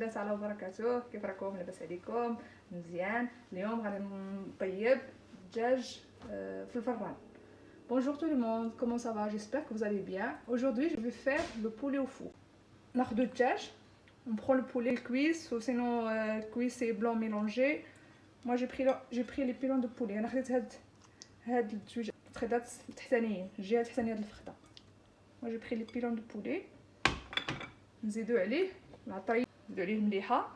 الله تعالى وبركاته. كيف راكم؟ لاباس عليكم؟ مزيان. اليوم غادي نطيب الدجاج في الفران. Bonjour tout le monde, comment ça va? J'espère que vous allez bien. Aujourd'hui, je vais faire le poulet au four. ناخذ الدجاج, on prend le poulet, le cuisse, ou sinon cuisse et blanc mélangé. Moi j'ai pris les pilons de poulet. انا خديت هاد الدجاج التخيدات التحتانيين, الجهه التحتانيه ديال الفخده. Moi j'ai pris les pilons de poulet. نزيدو عليه العطريه, نزيدو عليه المليحه,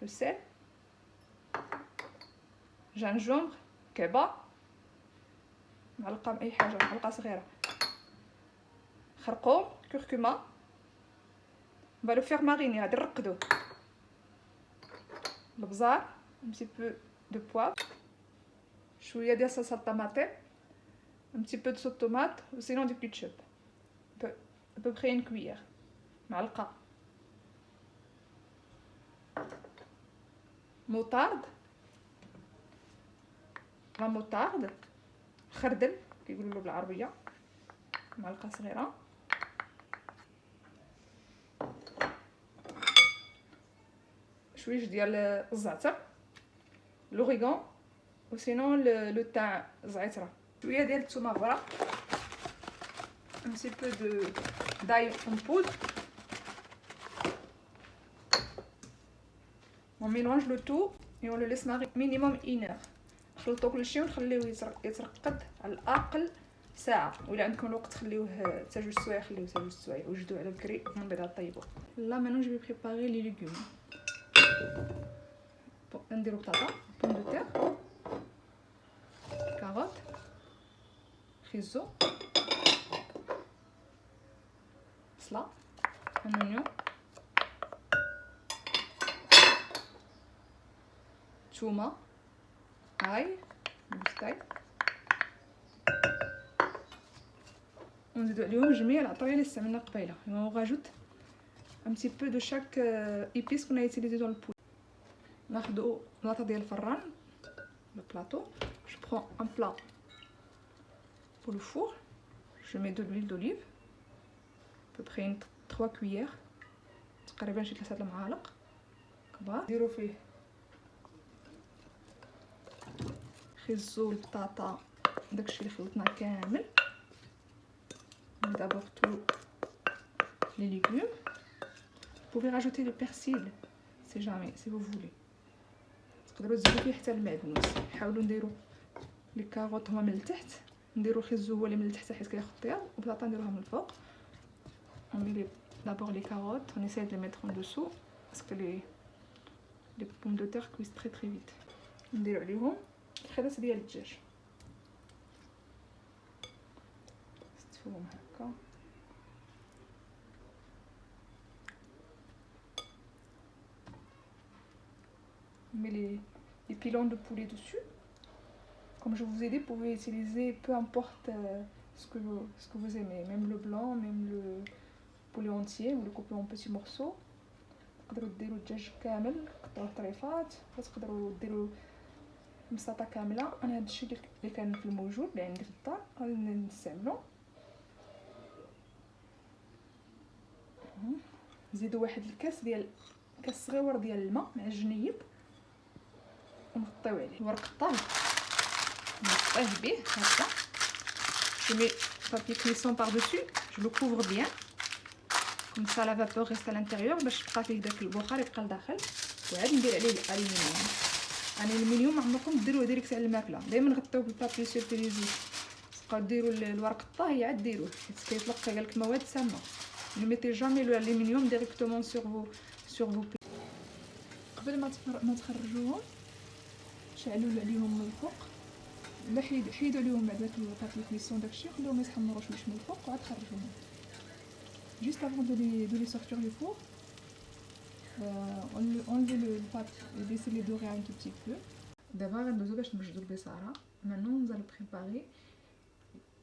le sel, gingembre, كعبه, معلقه اي حاجه, معلقه صغيره, خرقوم, كركمه. On va le faire mariner, غادي نرقدوه. البزار, un petit peu de poivre, شويه ديال صلصه الطماطم, un petit peu de sauce tomate ou sinon du ketchup, à peu près une cuillère, معلقه. موطارد, لا موطارد, خردل كيقولوا له بالعربيه, معلقه صغيره. شويش ديال الزعتر, لوريغون و سينون لو تاع زعتره, شويه ديال الثومه غبره, un petit peu d'ail en poudre. On mélange le tout et on le laisse mariner minimum 1 heure. نخلطو كلشي ونخليوه يترقد على الاقل ساعه, ولا عندكم الوقت خليوه حتى 2 سوايع, خليوه حتى 2 سوايع وجدوه على بكري من بعد طيبوه. لا maintenant je vais préparer les légumes. نديرو بطاطا, بوم دو تير, كاروت, خيزو, بصله, اونيون, تومه, اي, مستاي. ونزيدو عليهم جميع العطريه اللي استعملنا قبيله. on rajoute un petit peu de chaque épice qu'on a utilisé dans le poulet. ناخذ بلاطه ديال الفران, le plateau. Je prends un plat pour le four. Je mets de l'huile d'olive, à peu près 3 cuillères, تقريبا شي 3 المعالق كبار. نديرو فيه خيزو, البطاطا, داكشي اللي خلطناه كامل. D'abord tous les légumes. Vous pouvez rajouter le persil si jamais, si vous voulez. تقدروا تزيدوا فيه حتى المعدنوس. حاولوا نديروا لي كاروط هما من التحت, نديروا الخيزو هو اللي من التحت حيت كياخذ طياب, والبطاطا نديروها من الفوق. On met d'abord les carottes, on essaie de les mettre en dessous parce que les pommes de terre cuisent très vite. نديروا عليهم الخلاص ديال الدجاج, ستفوهم هكا. On met les pilons de poulet dessus. Comme je vous ai dit, vous pouvez utiliser peu importe ce que vous aimez, même le blanc, même le poulet entier, ou le couper en petits morceaux. تقدروا ديروا الدجاج كامل, تقطعوه طريفات, وتقدروا ديروا مساطه كامله. انا هادشي اللي كان في الموجود اللي عندي في الدار غادي نستعملو. نزيدوا واحد الكاس صغيور ديال الماء مع الجنيب, ونغطيو عليه ورق الطهي, نغطيه به هكا. Je mets papier cuisson par dessus, je le couvre bien comme ça la vapeur reste à l'intérieur باش يبقى فيه داك البخار يبقى لداخل. وعاد ندير عليه الالومنيوم. انا الالومنيوم عمركم ديروه ديريكت على الماكله, دائما غطيوه بالبابي سيرفيزي. تبقاو ديروا الورق الطهي عاد ديروه حيت كيطلق قالك مواد سامه. Ne mettez jamais l'aluminium directement sur vos plats. قبل ما تخرجوهم شعلوا عليهم من الفوق, لا حيدوا عليهم بعد داك البابي كويسون داكشي, خليوهم يتحمروا شويه من الفوق وعاد خرجوهم. Juste avant de les sortir du four, enlevez le papier et laissez-les dorer un tout petit peu. D'abord, maintenant nous allons préparer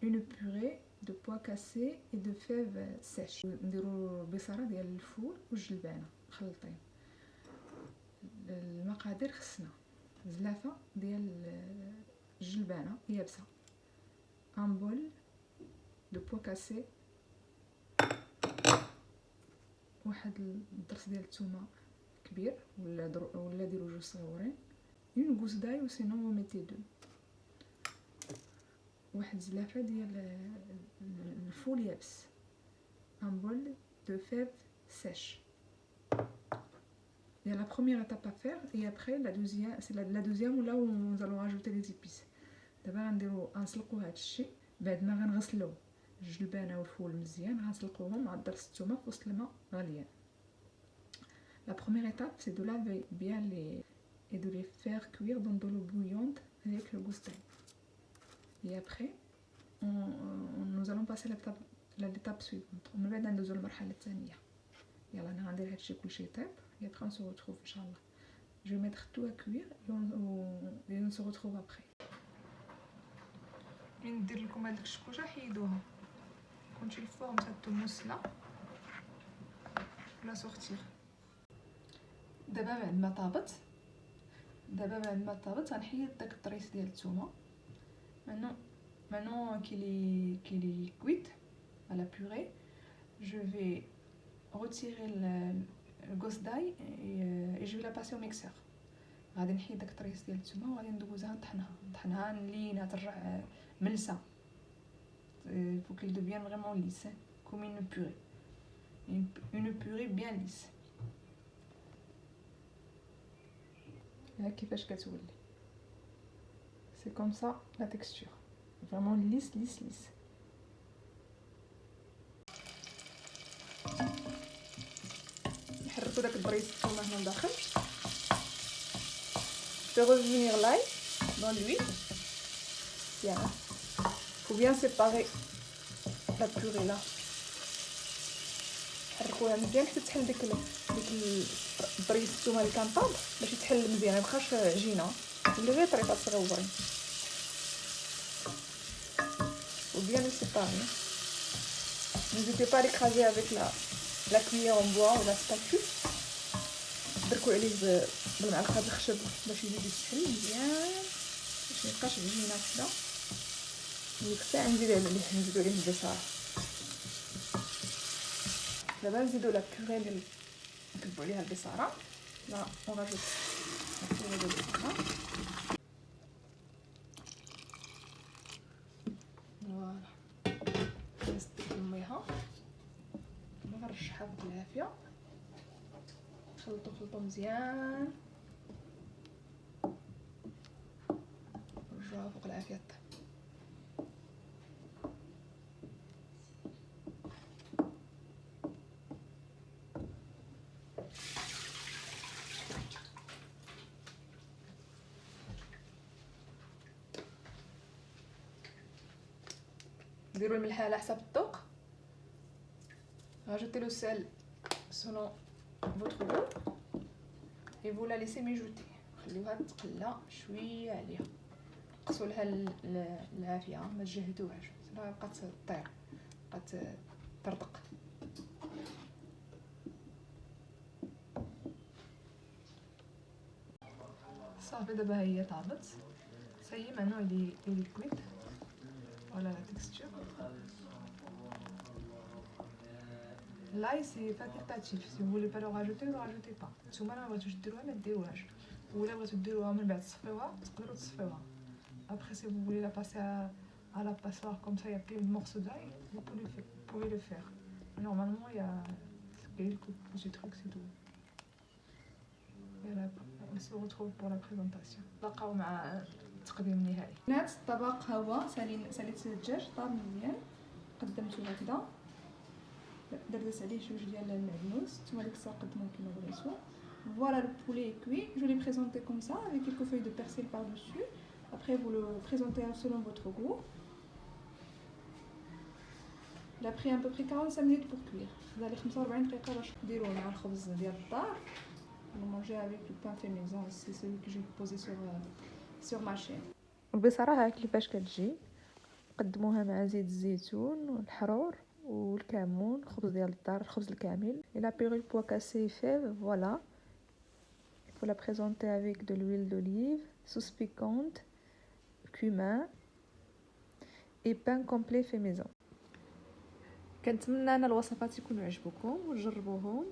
une purée de pois cassés et de fèves sèches. نديروا البصاره ديال الفول والجلبانه مخلطين. المقادير خصنا زلافه ديال الجلبانه يابسه, un bol de pois cassés, واحد الضرس ديال الثومه كبير ولا ديروا جوج صغيورين. اون غوس داي و سينون ميتي دو. واحد زلافه ديال الفول يابس. ان بول دو فيف سيش. Il y a la première étape à faire et après la deuxième, c'est la deuxième où là où nous allons rajouter les épices. دابا غنديرو غنسلقو هاد الشيء بعد ما غنغسلو الجلبانه والفول مزيان، غنسلقوهم مع الدرس الثومه في وسط الماء غاليان. La première étape c'est de laver bien les et de les faire cuire dans de l'eau bouillante avec le goustet. Et après nous allons passer l'étape suivante. ومن بعد ندوزو للمرحله الثانيه. يلا انا غندير هادشي كلشي طيب et après on se retrouve inchallah. Je vais mettre tout à cuire et on se retrouve après. من ندير لكم هذيك الشكوشه حيدوها كنتي الفورم تاعو موسله ولا سورتير. دابا بعد ما طابت غنحيد داك الطريس ديال الثومه. maintenant qu'il est cuit à la purée, je vais retirer le gosse d'ail et je vais la passer au mixeur. غادي نحيد داك الطريس ديال الثومه وغادي ندوزها نطحنها نلينها ترجع ملسه. Il faut qu'elle devienne vraiment lisse, comme une purée. Une purée bien lisse. ها كيفاش كتولي. C'est comme ça la texture. Vraiment lisse. نحركو داك البريس الثومه هنا لداخل. Je vais revenir l'ail dans l'huile. Bien. Faut bien séparer la purée là. نحركوها مزيان حتى تحل ديك البريس الثومه اللي كان طاب باش يتحل مزيان، مابقاش عجينه ولا غير طريقه صغيورين. Faut bien le séparer. N'hésitez pas à l'écraser avec la cuillère en bois ou la spatule. دركو عليه بالمعلقه الخشب باش يزيد يسحل مزيان باش ميبقاش عجينه وحده. ديك الساعه نزيدو عليه البصاره. دابا نزيدو لا بيغي اللي نكبو عليها البصاره. لا اون راجوت البيغي ديال البصاره. فوالا نستكمليها ونرشحها بالعافيه. خلطو مزيان ورجعوها فوق العافيه طيب. ديروا الملح على حسب الذوق. rajoutez le sel selon votre goût et vous la laissez mijoter. خليوها تقلى شويه عليها، نقصوا لها العافيه ما تجهدوهاش صراحه بقات طير بقات ترطق. صافي دابا هي طابت. سايي مانو il est cuit. Voilà la texture. L'ail c'est facultatif. Si vous voulez pas le rajouter, ne le rajoutez pas. نتوما ما بغيتوش ديروها ما ديروهاش. ولا بغيتو ديروها من بعد تصفيوها تقدروا تصفيوها. Après si vous voulez la passer à la passoire comme ça il y a plein de morceaux d'ail, vous pouvez le faire. Normalement il y a ce truc c'est tout. Voilà, on se retrouve pour la présentation. نلقاو مع التقديم النهائي. هاد الطبق ها هو ساليت الدجاج طاب مزيان قدمته هكذا. درت عليه جوج ديال المعدنوس نتوما ديك الساعه قدموه كيما بغيتو. Voilà le poulet est cuit. Je l'ai présenté comme ça avec quelques feuilles de persil par-dessus. Après vous le présentez selon votre goût. Il a pris à peu près 45 minutes pour cuire. Vous allez 45 دقيقه باش ديروه مع الخبز ديال الدار. On manger avec le pain fait maison, c'est celui que j'ai posé sur ma chaîne. البصاره ها كيفاش كتجي. قدموها مع زيت الزيتون والحرور والكمون، خبز ديال الدار الخبز الكامل. Et la purée pois cassé fait, voilà. Il faut la présenter avec de l'huile d'olive, sauce piquante, cumin et pain complet fait maison. كنتمنى ان الوصفات يكونوا عجبوكم وتجربوهم.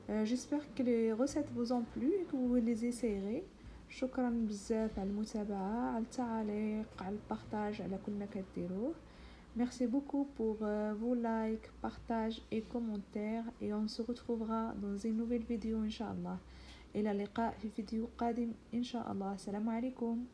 J'espère que les recettes vous ont plu et que vous les essayerez. شكرا بزاف على المتابعة، على التعليق، على البارطاج على كل ما كديروه. Merci beaucoup pour vos likes, partages et commentaires et on se retrouvera dans une nouvelle vidéo إن شاء الله. إلى اللقاء في فيديو قادم إن شاء الله. السلام عليكم.